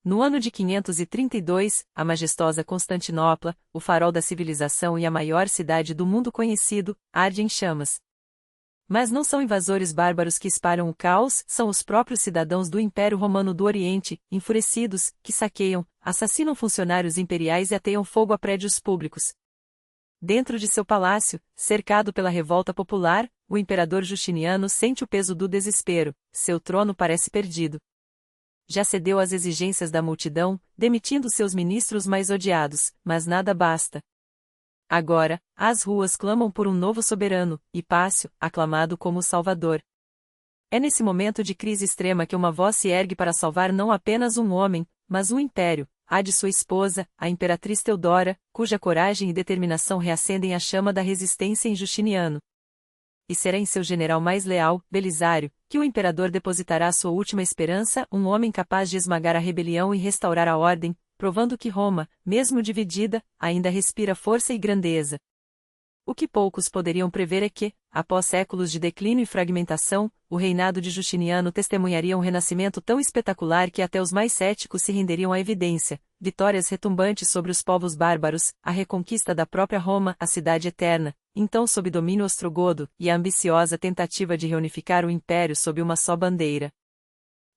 No ano de 532, a majestosa Constantinopla, o farol da civilização e a maior cidade do mundo conhecido, arde em chamas. Mas não são invasores bárbaros que espalham o caos, são os próprios cidadãos do Império Romano do Oriente, enfurecidos, que saqueiam, assassinam funcionários imperiais e ateiam fogo a prédios públicos. Dentro de seu palácio, cercado pela revolta popular, o imperador Justiniano sente o peso do desespero, seu trono parece perdido. Já cedeu às exigências da multidão, demitindo seus ministros mais odiados, mas nada basta. Agora, as ruas clamam por um novo soberano, Hipácio, aclamado como o Salvador. É nesse momento de crise extrema que uma voz se ergue para salvar não apenas um homem, mas um império, a de sua esposa, a imperatriz Teodora, cuja coragem e determinação reacendem a chama da resistência em Justiniano. E será em seu general mais leal, Belisário, que o imperador depositará sua última esperança, um homem capaz de esmagar a rebelião e restaurar a ordem, provando que Roma, mesmo dividida, ainda respira força e grandeza. O que poucos poderiam prever é que, após séculos de declínio e fragmentação, o reinado de Justiniano testemunharia um renascimento tão espetacular que até os mais céticos se renderiam à evidência, vitórias retumbantes sobre os povos bárbaros, a reconquista da própria Roma, a cidade eterna, então sob domínio ostrogodo, e a ambiciosa tentativa de reunificar o império sob uma só bandeira.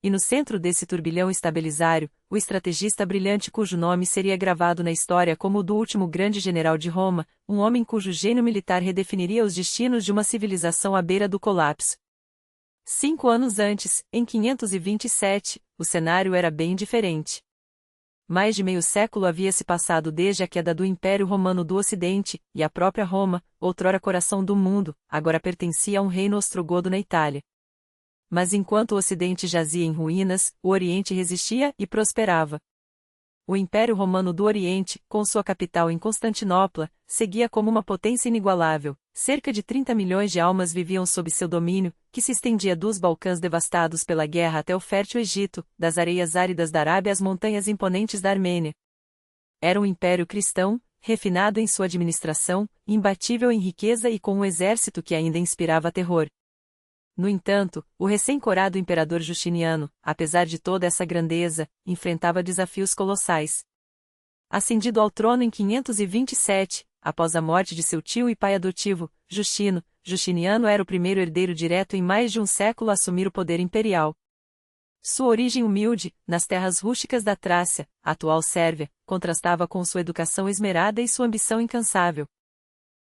E no centro desse turbilhão está Belisário, o estrategista brilhante cujo nome seria gravado na história como o do último grande general de Roma, um homem cujo gênio militar redefiniria os destinos de uma civilização à beira do colapso. 5 anos antes, em 527, o cenário era bem diferente. Mais de meio século havia se passado desde a queda do Império Romano do Ocidente, e a própria Roma, outrora coração do mundo, agora pertencia a um reino ostrogodo na Itália. Mas enquanto o Ocidente jazia em ruínas, o Oriente resistia e prosperava. O Império Romano do Oriente, com sua capital em Constantinopla, seguia como uma potência inigualável. Cerca de 30 milhões de almas viviam sob seu domínio, que se estendia dos Balcãs devastados pela guerra até o fértil Egito, das areias áridas da Arábia às montanhas imponentes da Armênia. Era um império cristão, refinado em sua administração, imbatível em riqueza e com um exército que ainda inspirava terror. No entanto, o recém-corado imperador Justiniano, apesar de toda essa grandeza, enfrentava desafios colossais. Ascendido ao trono em 527, após a morte de seu tio e pai adotivo, Justiniano era o primeiro herdeiro direto em mais de um século a assumir o poder imperial. Sua origem humilde, nas terras rústicas da Trácia, atual Sérvia, contrastava com sua educação esmerada e sua ambição incansável.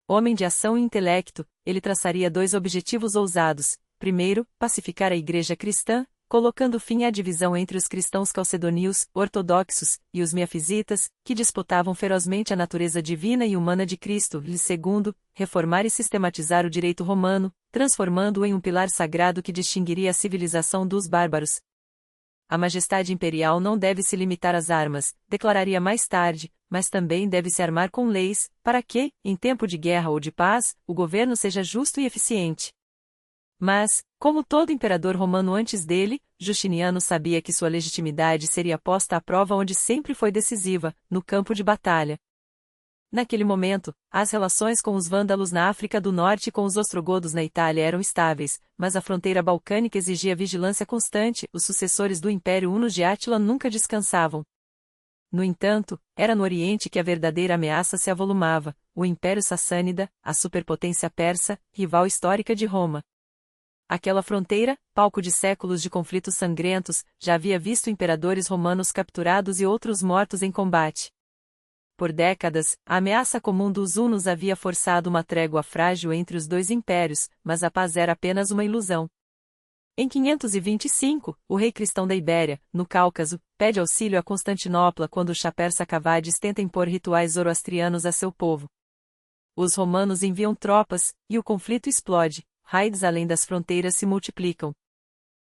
Homem de ação e intelecto, ele traçaria 2 objetivos ousados. Primeiro, pacificar a Igreja cristã, colocando fim à divisão entre os cristãos calcedonios, ortodoxos, e os miafisitas, que disputavam ferozmente a natureza divina e humana de Cristo. E segundo, reformar e sistematizar o direito romano, transformando-o em um pilar sagrado que distinguiria a civilização dos bárbaros. A majestade imperial não deve se limitar às armas, declararia mais tarde, mas também deve se armar com leis, para que, em tempo de guerra ou de paz, o governo seja justo e eficiente. Mas, como todo imperador romano antes dele, Justiniano sabia que sua legitimidade seria posta à prova onde sempre foi decisiva, no campo de batalha. Naquele momento, as relações com os vândalos na África do Norte e com os ostrogodos na Itália eram estáveis, mas a fronteira balcânica exigia vigilância constante, os sucessores do Império Hunos de Átila nunca descansavam. No entanto, era no Oriente que a verdadeira ameaça se avolumava, o Império Sassânida, a superpotência persa, rival histórica de Roma. Aquela fronteira, palco de séculos de conflitos sangrentos, já havia visto imperadores romanos capturados e outros mortos em combate. Por décadas, a ameaça comum dos hunos havia forçado uma trégua frágil entre os 2 impérios, mas a paz era apenas uma ilusão. Em 525, o rei cristão da Ibéria, no Cáucaso, pede auxílio a Constantinopla quando Shapur Sakavades tenta impor rituais zoroastrianos a seu povo. Os romanos enviam tropas, e o conflito explode. Raids além das fronteiras se multiplicam.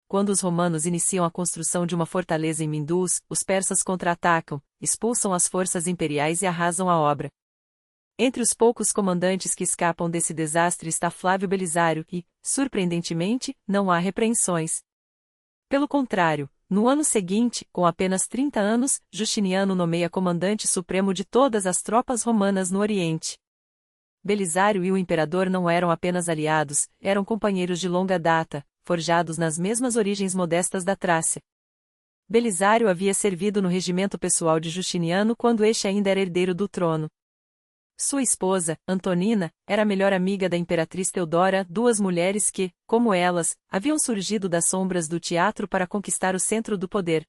Quando os romanos iniciam a construção de uma fortaleza em Mindus, os persas contra-atacam, expulsam as forças imperiais e arrasam a obra. Entre os poucos comandantes que escapam desse desastre está Flávio Belisário e, surpreendentemente, não há repreensões. Pelo contrário, no ano seguinte, com apenas 30 anos, Justiniano nomeia comandante supremo de todas as tropas romanas no Oriente. Belisário e o imperador não eram apenas aliados, eram companheiros de longa data, forjados nas mesmas origens modestas da Trácia. Belisário havia servido no regimento pessoal de Justiniano quando este ainda era herdeiro do trono. Sua esposa, Antonina, era a melhor amiga da imperatriz Teodora, duas mulheres que, como elas, haviam surgido das sombras do teatro para conquistar o centro do poder.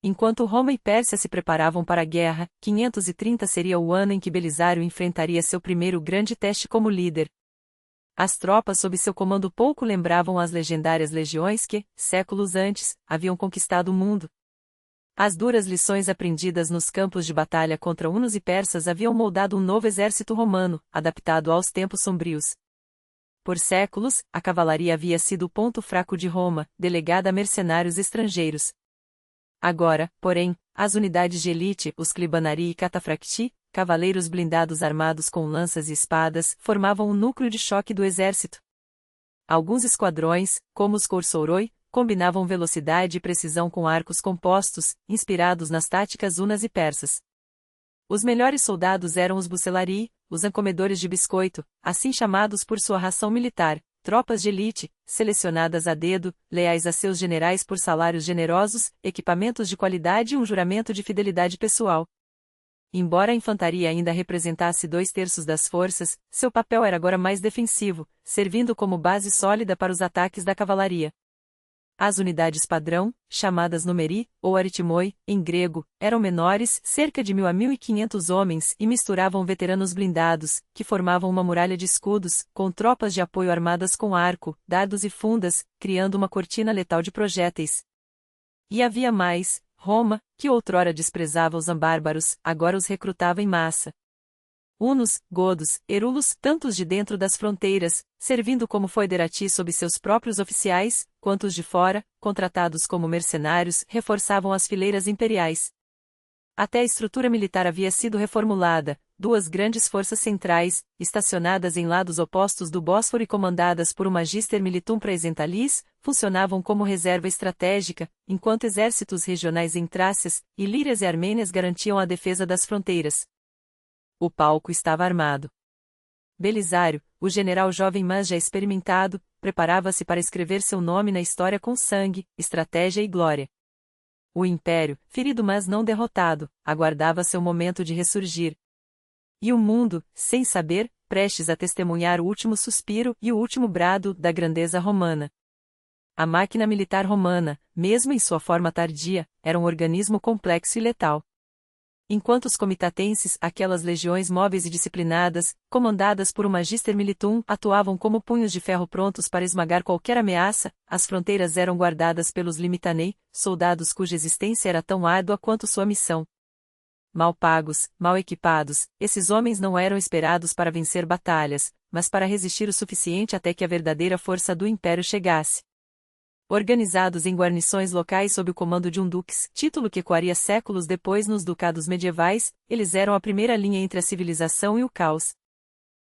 Enquanto Roma e Pérsia se preparavam para a guerra, 530 seria o ano em que Belisário enfrentaria seu primeiro grande teste como líder. As tropas sob seu comando pouco lembravam as legendárias legiões que, séculos antes, haviam conquistado o mundo. As duras lições aprendidas nos campos de batalha contra hunos e persas haviam moldado um novo exército romano, adaptado aos tempos sombrios. Por séculos, a cavalaria havia sido o ponto fraco de Roma, delegada a mercenários estrangeiros. Agora, porém, as unidades de elite, os clibanari e cataphracti, cavaleiros blindados armados com lanças e espadas, formavam o núcleo de choque do exército. Alguns esquadrões, como os corsouroi, combinavam velocidade e precisão com arcos compostos, inspirados nas táticas hunas e persas. Os melhores soldados eram os bucelari, os ancomedores de biscoito, assim chamados por sua ração militar, tropas de elite, selecionadas a dedo, leais a seus generais por salários generosos, equipamentos de qualidade e um juramento de fidelidade pessoal. Embora a infantaria ainda representasse 2/3 das forças, seu papel era agora mais defensivo, servindo como base sólida para os ataques da cavalaria. As unidades padrão, chamadas numeri, ou aritimoi, em grego, eram menores, cerca de 1.000 a 1.500 homens, e misturavam veteranos blindados, que formavam uma muralha de escudos, com tropas de apoio armadas com arco, dardos e fundas, criando uma cortina letal de projéteis. E havia mais, Roma, que outrora desprezava os ambárbaros, agora os recrutava em massa. Hunos, godos, erulos, tantos de dentro das fronteiras, servindo como foederati sob seus próprios oficiais, quanto os de fora, contratados como mercenários, reforçavam as fileiras imperiais. Até a estrutura militar havia sido reformulada, duas grandes forças centrais, estacionadas em lados opostos do Bósforo e comandadas por um magister militum praesentalis, funcionavam como reserva estratégica, enquanto exércitos regionais em Trácias, Ilírias e Armênias garantiam a defesa das fronteiras. O palco estava armado. Belisário, o general jovem mas já experimentado, preparava-se para escrever seu nome na história com sangue, estratégia e glória. O império, ferido mas não derrotado, aguardava seu momento de ressurgir. E o mundo, sem saber, prestes a testemunhar o último suspiro e o último brado da grandeza romana. A máquina militar romana, mesmo em sua forma tardia, era um organismo complexo e letal. Enquanto os comitatenses, aquelas legiões móveis e disciplinadas, comandadas por um magister militum, atuavam como punhos de ferro prontos para esmagar qualquer ameaça, as fronteiras eram guardadas pelos limitanei, soldados cuja existência era tão árdua quanto sua missão. Mal pagos, mal equipados, esses homens não eram esperados para vencer batalhas, mas para resistir o suficiente até que a verdadeira força do império chegasse. Organizados em guarnições locais sob o comando de um dux, título que ecoaria séculos depois nos ducados medievais, eles eram a primeira linha entre a civilização e o caos.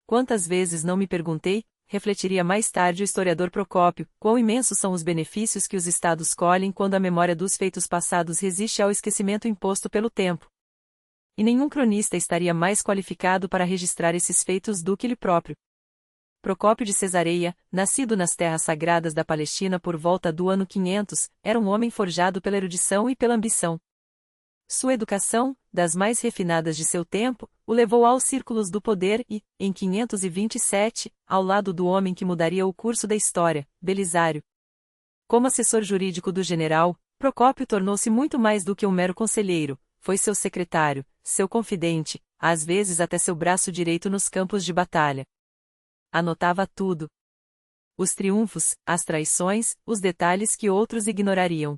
Quantas vezes não me perguntei, refletiria mais tarde o historiador Procópio, quão imensos são os benefícios que os estados colhem quando a memória dos feitos passados resiste ao esquecimento imposto pelo tempo. E nenhum cronista estaria mais qualificado para registrar esses feitos do que ele próprio. Procópio de Cesareia, nascido nas terras sagradas da Palestina por volta do ano 500, era um homem forjado pela erudição e pela ambição. Sua educação, das mais refinadas de seu tempo, o levou aos círculos do poder e, em 527, ao lado do homem que mudaria o curso da história, Belisário. Como assessor jurídico do general, Procópio tornou-se muito mais do que um mero conselheiro, foi seu secretário, seu confidente, às vezes até seu braço direito nos campos de batalha. Anotava tudo. Os triunfos, as traições, os detalhes que outros ignorariam.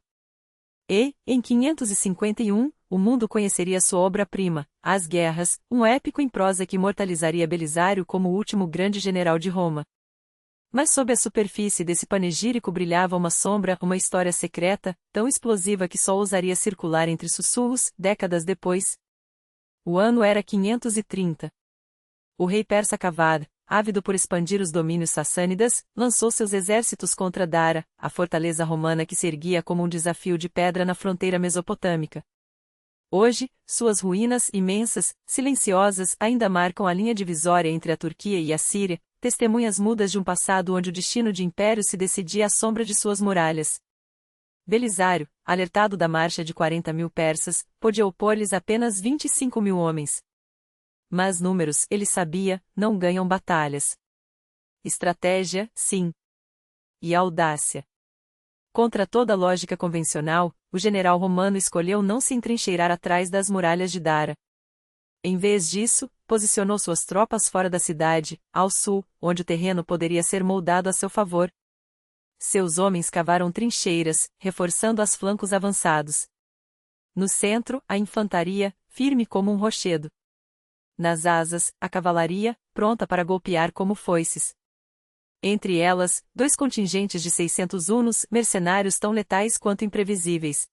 E, em 551, o mundo conheceria sua obra-prima, As Guerras, um épico em prosa que imortalizaria Belisário como o último grande general de Roma. Mas sob a superfície desse panegírico brilhava uma sombra, uma história secreta, tão explosiva que só ousaria circular entre sussurros, décadas depois. O ano era 530. O rei persa Cavad, ávido por expandir os domínios sassânidas, lançou seus exércitos contra Dara, a fortaleza romana que se erguia como um desafio de pedra na fronteira mesopotâmica. Hoje, suas ruínas imensas, silenciosas, ainda marcam a linha divisória entre a Turquia e a Síria, testemunhas mudas de um passado onde o destino de impérios se decidia à sombra de suas muralhas. Belisário, alertado da marcha de 40.000 persas, podia opor-lhes apenas 25.000 homens. Mas números, ele sabia, não ganham batalhas. Estratégia, sim. E audácia. Contra toda a lógica convencional, o general romano escolheu não se entrincheirar atrás das muralhas de Dara. Em vez disso, posicionou suas tropas fora da cidade, ao sul, onde o terreno poderia ser moldado a seu favor. Seus homens cavaram trincheiras, reforçando os flancos avançados. No centro, a infantaria, firme como um rochedo. Nas asas, a cavalaria, pronta para golpear como foices. Entre elas, 2 contingentes de 600 hunos, mercenários tão letais quanto imprevisíveis.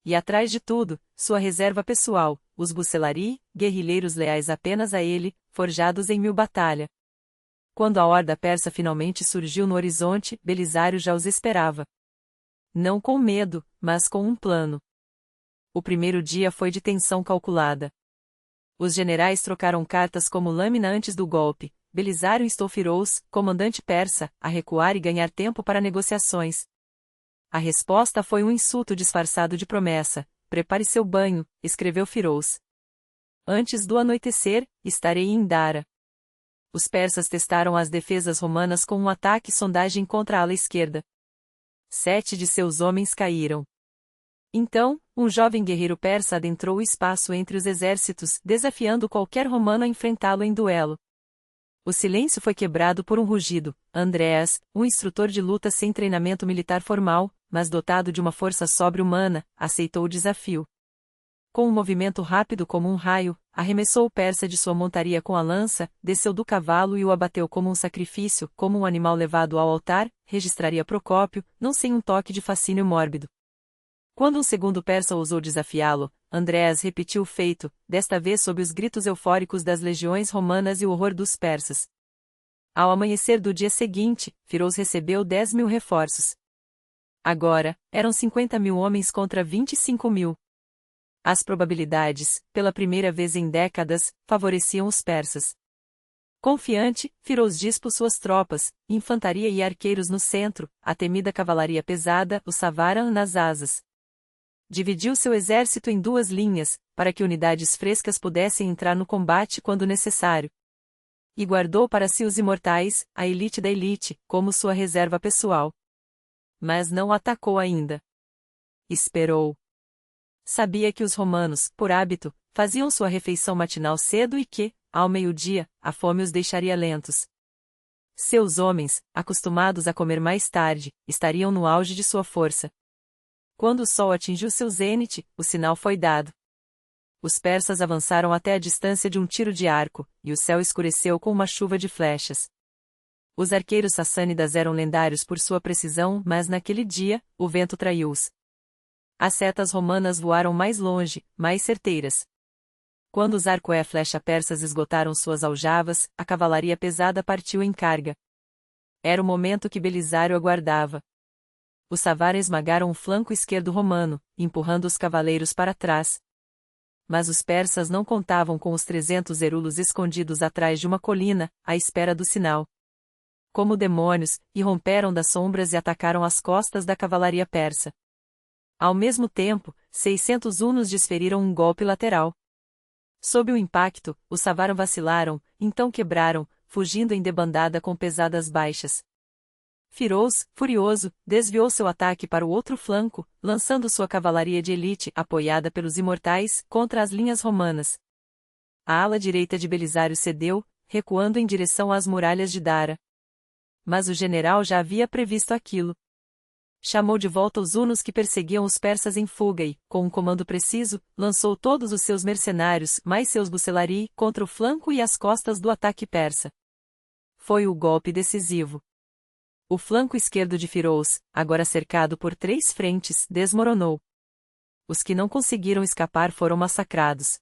E atrás de tudo, sua reserva pessoal, os Bucelari, guerrilheiros leais apenas a ele, forjados em 1000 batalha. Quando a horda persa finalmente surgiu no horizonte, Belisário já os esperava. Não com medo, mas com um plano. O primeiro dia foi de tensão calculada. Os generais trocaram cartas como lâmina antes do golpe. Belisário instou Firouz, comandante persa, a recuar e ganhar tempo para negociações. A resposta foi um insulto disfarçado de promessa. Prepare seu banho, escreveu Firouz. Antes do anoitecer, estarei em Dara. Os persas testaram as defesas romanas com um ataque e sondagem contra a ala esquerda. 7 de seus homens caíram. Então, um jovem guerreiro persa adentrou o espaço entre os exércitos, desafiando qualquer romano a enfrentá-lo em duelo. O silêncio foi quebrado por um rugido. Andréas, um instrutor de luta sem treinamento militar formal, mas dotado de uma força sobre-humana, aceitou o desafio. Com um movimento rápido como um raio, arremessou o persa de sua montaria com a lança, desceu do cavalo e o abateu como um sacrifício, como um animal levado ao altar, registraria Procópio, não sem um toque de fascínio mórbido. Quando um segundo persa ousou desafiá-lo, Andréas repetiu o feito, desta vez sob os gritos eufóricos das legiões romanas e o horror dos persas. Ao amanhecer do dia seguinte, Firouz recebeu 10.000 reforços. Agora, eram 50.000 homens contra 25.000. As probabilidades, pela primeira vez em décadas, favoreciam os persas. Confiante, Firouz dispôs suas tropas, infantaria e arqueiros no centro, a temida cavalaria pesada, o Savaran nas asas. Dividiu seu exército em 2 linhas, para que unidades frescas pudessem entrar no combate quando necessário. E guardou para si os imortais, a elite da elite, como sua reserva pessoal. Mas não atacou ainda. Esperou. Sabia que os romanos, por hábito, faziam sua refeição matinal cedo e que, ao meio-dia, a fome os deixaria lentos. Seus homens, acostumados a comer mais tarde, estariam no auge de sua força. Quando o sol atingiu seu zênite, o sinal foi dado. Os persas avançaram até a distância de um tiro de arco, e o céu escureceu com uma chuva de flechas. Os arqueiros sassânidas eram lendários por sua precisão, mas naquele dia, o vento traiu-os. As setas romanas voaram mais longe, mais certeiras. Quando os arco e flecha persas esgotaram suas aljavas, a cavalaria pesada partiu em carga. Era o momento que Belisário aguardava. Os Savaran esmagaram o flanco esquerdo romano, empurrando os cavaleiros para trás. Mas os persas não contavam com os 300 herulos escondidos atrás de uma colina, à espera do sinal. Como demônios, irromperam das sombras e atacaram as costas da cavalaria persa. Ao mesmo tempo, 600 hunos desferiram um golpe lateral. Sob o impacto, os Savaran vacilaram, então quebraram, fugindo em debandada com pesadas baixas. Firouz, furioso, desviou seu ataque para o outro flanco, lançando sua cavalaria de elite, apoiada pelos imortais, contra as linhas romanas. A ala direita de Belisário cedeu, recuando em direção às muralhas de Dara. Mas o general já havia previsto aquilo. Chamou de volta os hunos que perseguiam os persas em fuga e, com um comando preciso, lançou todos os seus mercenários, mais seus bucelari, contra o flanco e as costas do ataque persa. Foi o golpe decisivo. O flanco esquerdo de Firouz, agora cercado por 3 frentes, desmoronou. Os que não conseguiram escapar foram massacrados.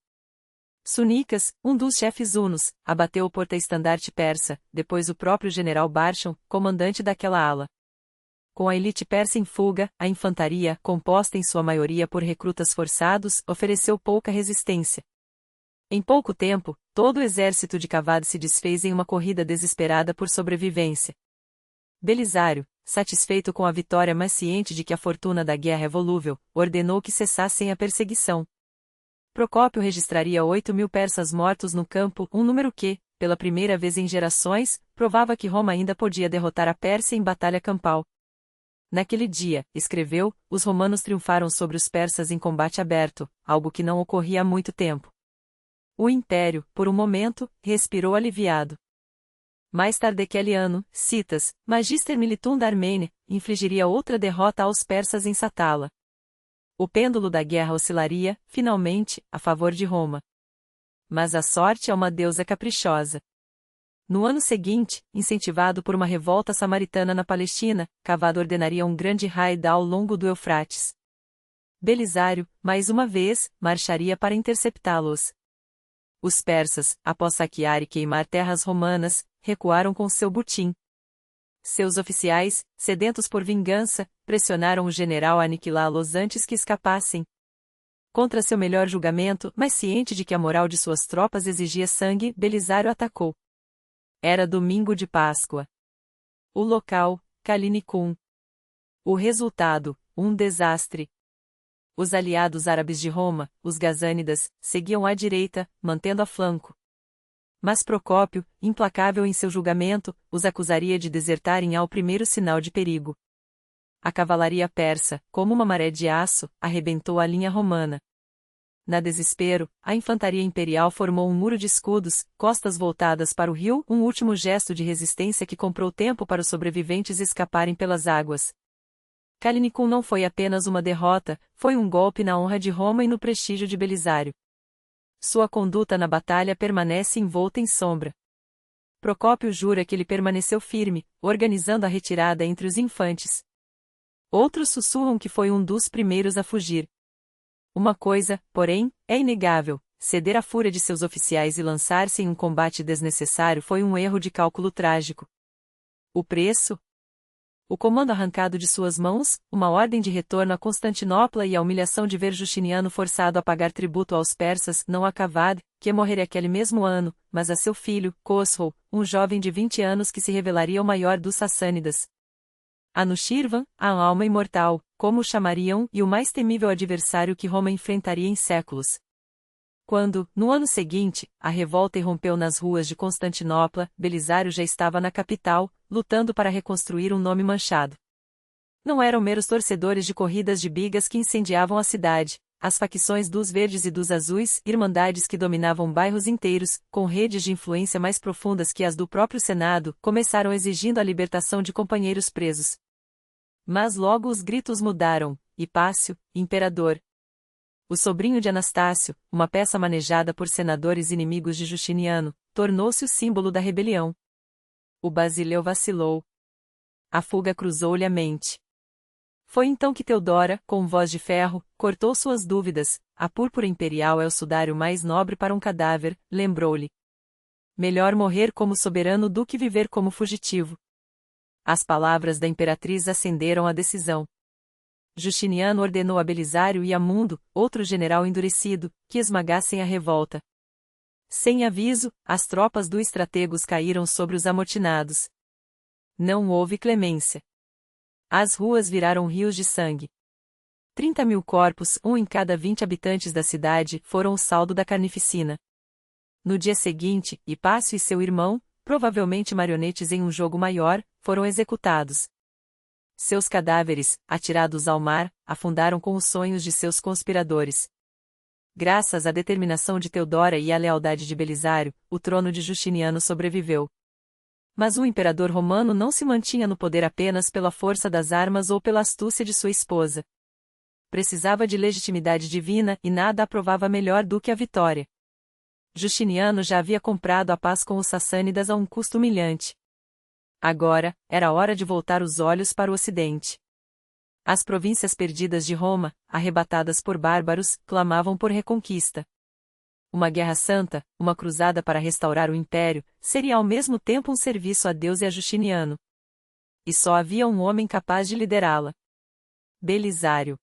Sunicas, um dos chefes hunos, abateu o porta-estandarte persa, depois o próprio general Barchon, comandante daquela ala. Com a elite persa em fuga, a infantaria, composta em sua maioria por recrutas forçados, ofereceu pouca resistência. Em pouco tempo, todo o exército de Cavad se desfez em uma corrida desesperada por sobrevivência. Belisário, satisfeito com a vitória mas ciente de que a fortuna da guerra é volúvel, ordenou que cessassem a perseguição. Procópio registraria 8.000 persas mortos no campo, um número que, pela primeira vez em gerações, provava que Roma ainda podia derrotar a Pérsia em batalha campal. Naquele dia, escreveu, os romanos triunfaram sobre os persas em combate aberto, algo que não ocorria há muito tempo. O império, por um momento, respirou aliviado. Mais tarde aquele ano, Citas, Magister Militum da Armênia, infligiria outra derrota aos persas em Satala. O pêndulo da guerra oscilaria, finalmente, a favor de Roma. Mas a sorte é uma deusa caprichosa. No ano seguinte, incentivado por uma revolta samaritana na Palestina, Cavado ordenaria um grande raid ao longo do Eufrates. Belisário, mais uma vez, marcharia para interceptá-los. Os persas, após saquear e queimar terras romanas, recuaram com seu butim. Seus oficiais, sedentos por vingança, pressionaram o general a aniquilá-los antes que escapassem. Contra seu melhor julgamento, mas ciente de que a moral de suas tropas exigia sangue, Belisário atacou. Era domingo de Páscoa. O local, Calinicum. O resultado, um desastre. Os aliados árabes de Roma, os Gazânidas, seguiam à direita, mantendo a flanco. Mas Procópio, implacável em seu julgamento, os acusaria de desertarem ao primeiro sinal de perigo. A cavalaria persa, como uma maré de aço, arrebentou a linha romana. Na desespero, a infantaria imperial formou um muro de escudos, costas voltadas para o rio, um último gesto de resistência que comprou tempo para os sobreviventes escaparem pelas águas. Calinicum não foi apenas uma derrota, foi um golpe na honra de Roma e no prestígio de Belisário. Sua conduta na batalha permanece envolta em sombra. Procópio jura que ele permaneceu firme, organizando a retirada entre os infantes. Outros sussurram que foi um dos primeiros a fugir. Uma coisa, porém, é inegável: ceder à fúria de seus oficiais e lançar-se em um combate desnecessário foi um erro de cálculo trágico. O preço? O comando arrancado de suas mãos, uma ordem de retorno a Constantinopla e a humilhação de ver Justiniano forçado a pagar tributo aos persas, não a Cavad, que morreria aquele mesmo ano, mas a seu filho, Cosro, um jovem de 20 anos que se revelaria o maior dos Sassânidas. Anushirvan, a alma imortal, como o chamariam, e o mais temível adversário que Roma enfrentaria em séculos. Quando, no ano seguinte, a revolta irrompeu nas ruas de Constantinopla, Belisário já estava na capital, lutando para reconstruir um nome manchado. Não eram meros torcedores de corridas de bigas que incendiavam a cidade, as facções dos verdes e dos azuis, irmandades que dominavam bairros inteiros, com redes de influência mais profundas que as do próprio Senado, começaram exigindo a libertação de companheiros presos. Mas logo os gritos mudaram: Hipácio, imperador. O sobrinho de Anastácio, uma peça manejada por senadores inimigos de Justiniano, tornou-se o símbolo da rebelião. O Basileu vacilou. A fuga cruzou-lhe a mente. Foi então que Teodora, com voz de ferro, cortou suas dúvidas: a púrpura imperial é o sudário mais nobre para um cadáver, lembrou-lhe. Melhor morrer como soberano do que viver como fugitivo. As palavras da imperatriz acenderam a decisão. Justiniano ordenou a Belisário e a Mundo, outro general endurecido, que esmagassem a revolta. Sem aviso, as tropas do estrategos caíram sobre os amotinados. Não houve clemência. As ruas viraram rios de sangue. 30.000 corpos, um em cada 20 habitantes da cidade, foram o saldo da carnificina. No dia seguinte, Hipácio e seu irmão, provavelmente marionetes em um jogo maior, foram executados. Seus cadáveres, atirados ao mar, afundaram com os sonhos de seus conspiradores. Graças à determinação de Teodora e à lealdade de Belisário, o trono de Justiniano sobreviveu. Mas o imperador romano não se mantinha no poder apenas pela força das armas ou pela astúcia de sua esposa. Precisava de legitimidade divina e nada aprovava melhor do que a vitória. Justiniano já havia comprado a paz com os sassânidas a um custo humilhante. Agora, era hora de voltar os olhos para o ocidente. As províncias perdidas de Roma, arrebatadas por bárbaros, clamavam por reconquista. Uma guerra santa, uma cruzada para restaurar o império, seria ao mesmo tempo um serviço a Deus e a Justiniano. E só havia um homem capaz de liderá-la: Belisário.